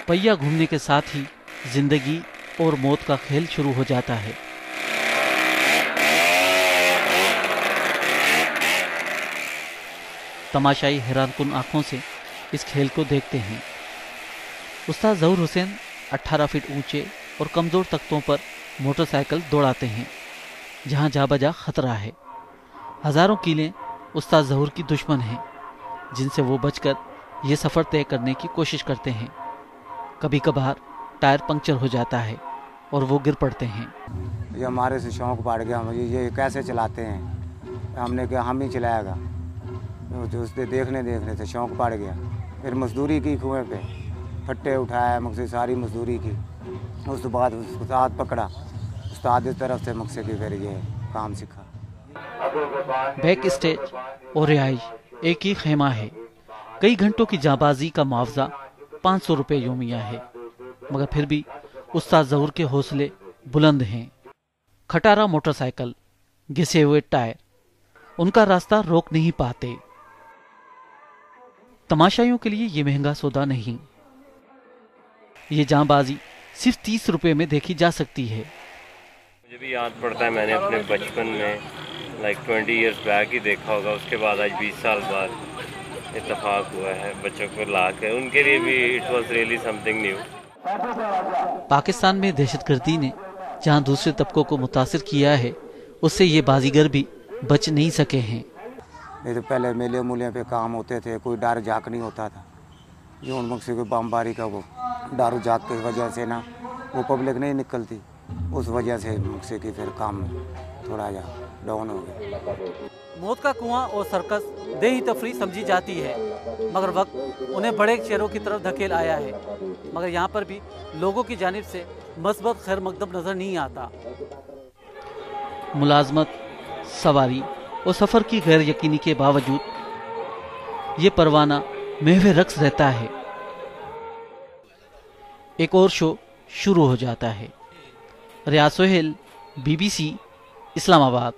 पहिया घूमने के साथ ही जिंदगी और मौत का खेल शुरू हो जाता है। तमाशाई हैरानकुन आंखों से इस खेल को देखते हैं। उस्ताद ज़हूर हुसैन 18 फीट ऊंचे और कमज़ोर तख्तों पर मोटरसाइकिल दौड़ाते हैं जहां जा बजा खतरा है। हजारों कीलें उस्ताद ज़हूर की दुश्मन हैं जिनसे वो बचकर ये सफ़र तय करने की कोशिश करते हैं। कभी कभार टायर पंक्चर हो जाता है और वो गिर पड़ते हैं। ये हमारे से शौक बढ़ गया, मुझे ये कैसे चलाते हैं, हमने कहा हम ही चलाएगा, तो उससे देखने से शौक बढ़ गया। फिर मजदूरी की कुएं पे, फट्टे उठाया, मुझसे सारी मजदूरी की। उस बाद उस्ताद पकड़ा, उस्ताद की तरफ से मुझसे की फिर ये काम सीखा। बैक स्टेज और रिहाइश एक ही खेमा है। कई घंटों की जाबाजी का मुआवजा 500 रुपये योमिया है, मगर फिर भी उस्ताद ज़हूर के हौसले बुलंद हैं। खटारा मोटरसाइकिल, घिसे हुए टायर, उनका रास्ता रोक नहीं पाते। तमाशाइयों के लिए ये महंगा सौदा नहीं। ये जांबाजी सिर्फ 30 रुपये में देखी जा सकती है। मुझे भी याद पड़ता है, मैंने अपने बचपन में 20 इयर्स बैक ही देखा होगा। उसके बाद आज 20 साल बाद इत्तेफाक हुआ है बच्चों को ला कर, उनके लिए भी it was really something new. Pakistan में दहशतगर्दी ने जहां दूसरे तबकों को मुतासिर किया है, उससे ये बाजीगर भी बच नहीं सके हैं। नहीं तो पहले मेले मूले पे काम होते थे, कोई डर जाक नहीं होता था। जो उन मुझसे कोई बमबारी का वो डर जाक की वजह से ना वो पब्लिक नहीं निकलती, उस वजह से मुझसे की फिर काम थोड़ा जा डाउन हो गया। मौत का कुआं और सर्कस देही तफरी समझी जाती है, मगर वक्त उन्हें बड़े शहरों की तरफ धकेल आया है। मगर यहाँ पर भी लोगों की जानिब से मस्बत खैर मकदम नजर नहीं आता। मुलाजमत, सवारी और सफर की गैर यकीनी के बावजूद ये परवाना महवे रक्स रहता है। एक और शो शुरू हो जाता है। रियाज सोहेल, BBC, इस्लामाबाद।